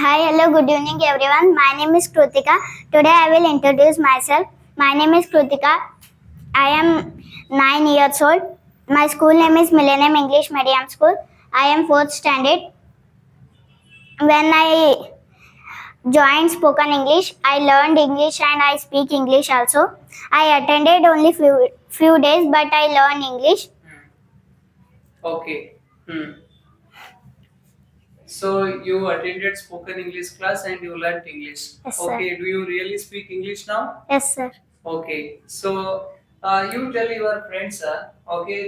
Hi, hello, good evening everyone. My name is Krutika. Today I will introduce myself. My name is Krutika. I am 9 years old. My school name is Millennium English Medium School. I am 4th standard. When I joined Spoken English, I learned English and I speak English also. I attended only few days but I learned English. Okay. So you attended spoken English class and you learned English. Yes, sir. Okay. Do you really speak English now? Yes, sir. Okay. So you tell your friends, okay,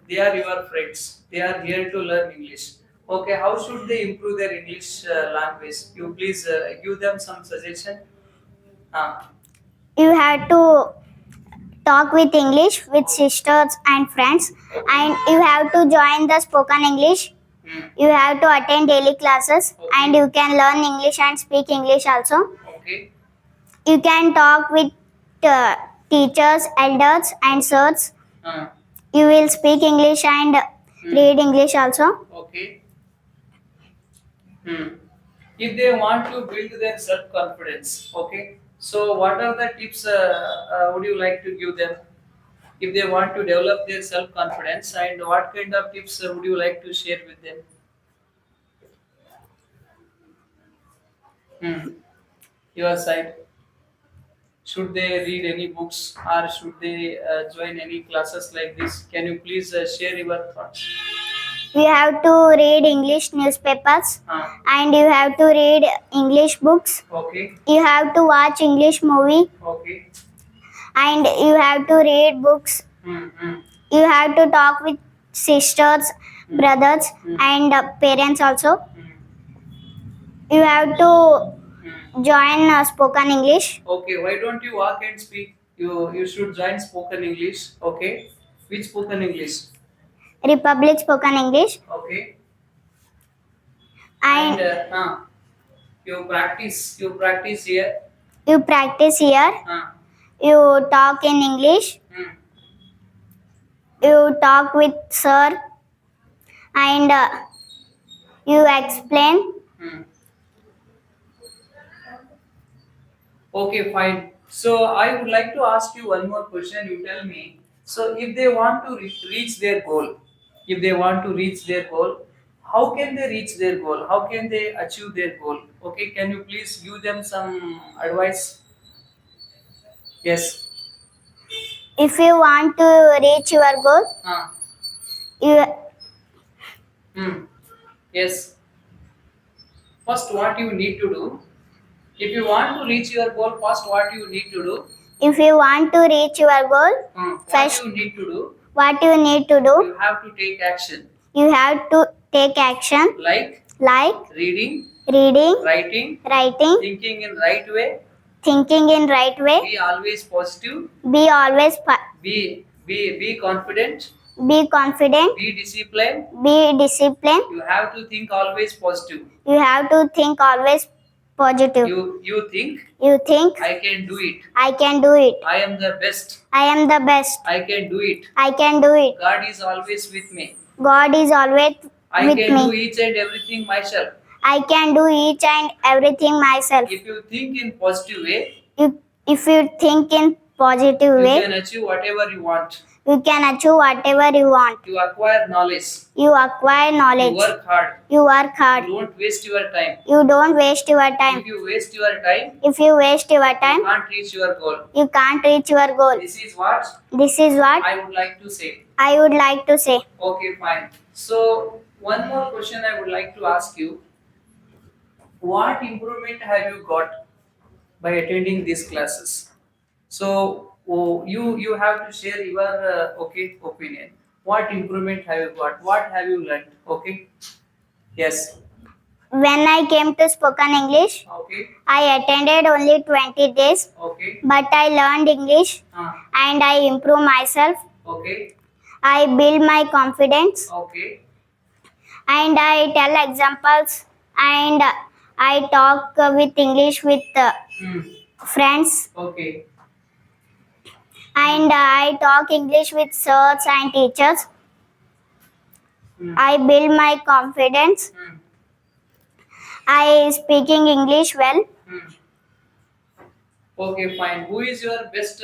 they are your friends. They are here to learn English. Okay. How should they improve their English language? You please give them some suggestion. You have to talk with English with sisters and friends, and you have to join the spoken English. You have to attend daily classes and you can learn English and speak English also. Okay. You can talk with teachers, elders, and sirs. You will speak English and read English also. Okay. If they want to build their self confidence, okay. So what are the tips would you like to give them? If they want to develop their self confidence, and what kind of tips would you like to share with them? Your side. Should they read any books or should they join any classes like this? Can you please share your thoughts? You have to read English newspapers and you have to read English books. Okay. You have to watch English movie Okay. and you have to read books. You have to talk with sisters, brothers, and parents also. You have to join spoken English. Okay, why don't you walk and speak? You should join spoken English. Okay. Which spoken English? Republic spoken English. Okay. And You practice here. you practice here. You talk in English. You talk with sir and you explain. Okay, fine. So I would like to ask you one more question. You tell me. So if they want to reach their goal, if they want to reach their goal, how can they reach their goal? How can they achieve their goal? Okay, can you please give them some advice? Yes. If you want to reach your goal, you Yes. First, what you need to do? If you want to reach your goal, first what you need to do? If you want to reach your goal, What you need to do? What you need to do? You have to take action. You have to take action Like reading, writing, thinking in right way. thinking in right way. Be always positive. Be always Be confident. be confident. Be disciplined. Be disciplined. You have to think always positive. You have to think always positive. You think You think I can do it. I can do it. I am the best. I am the best. I can do it. I can do it. God is always with me. God is always I with can me. do each and everything myself. I can do each and everything myself. If you think in positive way, If you think in positive you way, can achieve whatever you want. you can achieve whatever you want. You acquire knowledge. You acquire knowledge. You work hard. You work hard. You don't waste your time. You don't waste your time. If you waste your time, If you waste your time, you can't reach your goal. you can't reach your goal. This is what This is what I would like to say. I would like to say. Okay, fine. So, one more question I would like to ask you. What improvement have you got by attending these classes? So, you have to share your opinion. What improvement have you got? What have you learned? Okay. Yes. When I came to spoken English, Okay. I attended only 20 days, Okay. but I learned English and I improved myself. Okay. I build my confidence Okay. and I tell examples and I talk with English with friends Okay. and I talk English with sirs and teachers. I build my confidence. I speaking English well. Hmm. Okay, fine. Who is your best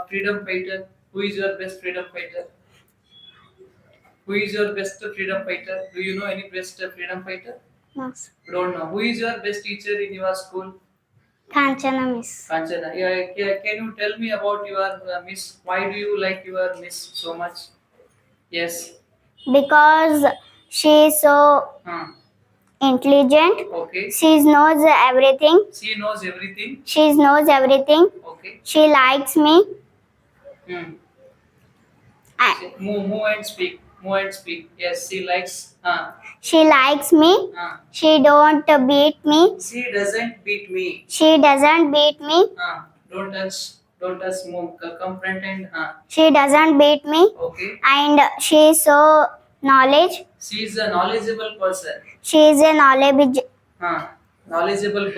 freedom fighter? Who is your best freedom fighter? Who is your best freedom fighter? Do you know any best freedom fighter? No. Don't know. Who is your best teacher in your school? Kanchana Miss. Kanchana. Yeah, can you tell me about your miss? Why do you like your miss so much? Yes. Because she is so Huh. intelligent. Okay. She knows everything. She knows everything. She knows everything. Okay. She likes me. Hmm. I- Move and speak. Move and speak. Yes, she likes. She likes me. She don't beat me. She doesn't beat me. She doesn't beat me. Don't touch. Don't touch. Move. Come front and. She doesn't beat me. Okay. And she is so knowledge. She is a knowledgeable person. She is a Knowledgeable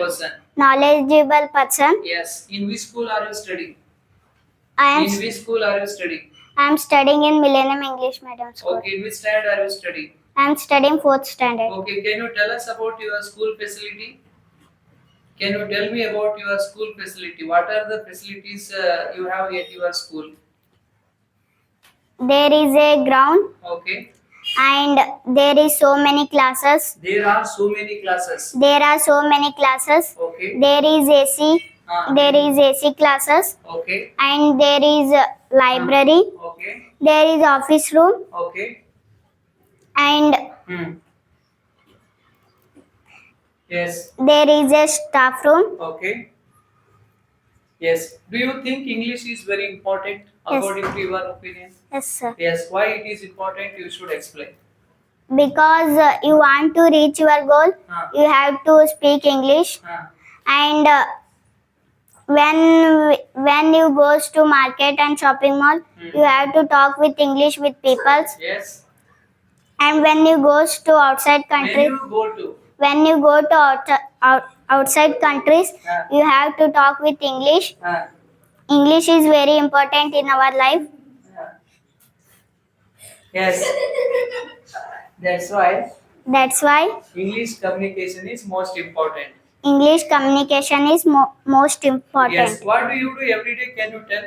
person. knowledgeable person. Yes. In which school are you studying? I In which school are you studying? am studying in Millennium English Medium School. Okay. In which standard are you studying? I am studying 4th standard. Okay. Can you tell us about your school facility? Can you tell me about your school facility? What are the facilities you have at your school? There is a ground Okay. and there is so many classes. There are so many classes. There are so many classes. Okay. There is AC. There is AC classes Okay. and there is library. Okay. There is office room Okay. and Hmm. Yes. there is a staff room. Okay. Yes. Do you think English is very important Yes. according to your opinion? Yes, sir. Yes. Why it is important? You should explain. Because you want to reach your goal, you have to speak English. And when you goes to market and shopping mall, you have to talk with English with people. Yes. And when you goes to outside country, When you go to. outside countries, you have to talk with English. English is very important in our life. Yes. That's why That's why English communication is most important. English communication is most important. Yes. What do you do every day? Can you tell?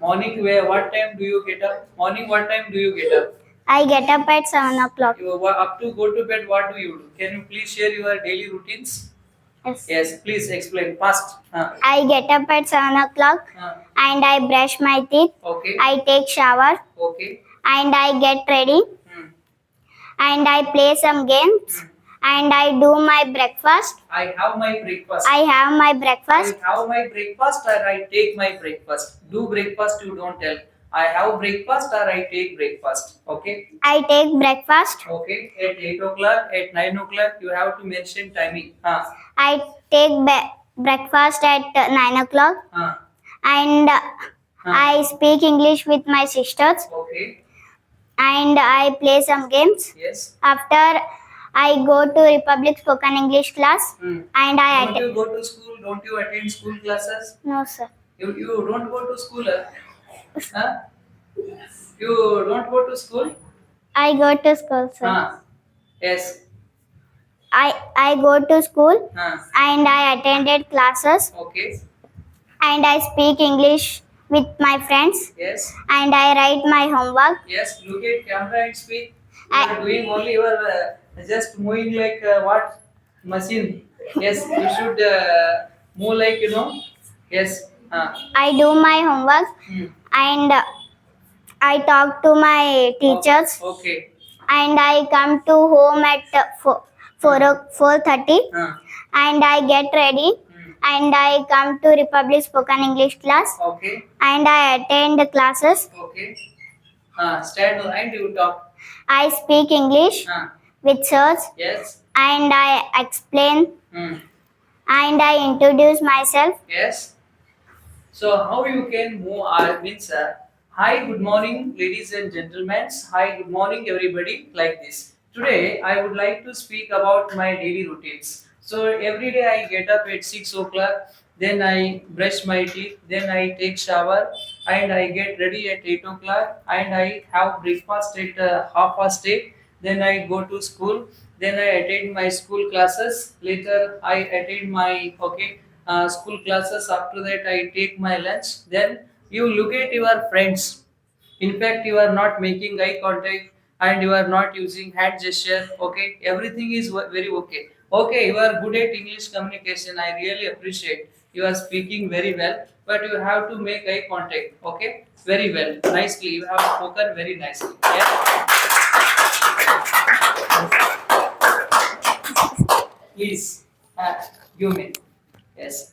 Morning, what time do you get up? Morning, what time do you get up? I get up at 7 o'clock. You up to go to bed. What do you do? Can you please share your daily routines? Yes. Yes. Please explain fast. I get up at 7 o'clock and I brush my teeth. Okay. I take shower Okay. and I get ready Hmm. and I play some games and I do my breakfast. I have my breakfast. I have my breakfast. I have my breakfast or I take my breakfast. Do breakfast, you don't tell. I have breakfast or I take breakfast. Okay. I take breakfast. Okay. At 8 o'clock, at 9 o'clock, you have to mention timing. I take breakfast at 9 o'clock and I speak English with my sisters Okay. and I play some games. Yes. After I go to Republic Spoken English class and I Don't you go to school? Don't you attend school classes? No, sir. You don't go to school? Huh? You don't go to school? I go to school, sir. Yes. I go to school and I attended classes Okay. and I speak English with my friends Yes. and I write my homework. Yes. Look at camera and speak. You are doing only your just moving like what machine. Yes. You should move like Yes. I do my homework and I talk to my teachers Okay. and I come to home at 4:30 and I get ready and I come to Republic Spoken English class Okay. and I attend the classes. Okay. Stand and you talk. I speak English with sirs Yes. and I explain Hmm. and I introduce myself. Yes. So how you can move means hi, good morning, ladies and gentlemen. Hi, good morning, everybody. Like this. Today I would like to speak about my daily routines. So every day I get up at 6 o'clock. Then I brush my teeth. Then I take shower and I get ready at 8 o'clock and I have breakfast at 8:30. Then I go to school. then I attend my school classes. Later, I attend my school classes. After that, I take my lunch. Then you look at your friends. In fact, you are not making eye contact and you are not using hand gesture. Okay, everything is very okay. Okay, you are good at English communication. I really appreciate. You are speaking very well, but you have to make eye contact. Okay, very well, nicely. You have spoken very nicely. Yeah. Please, give me. Yes.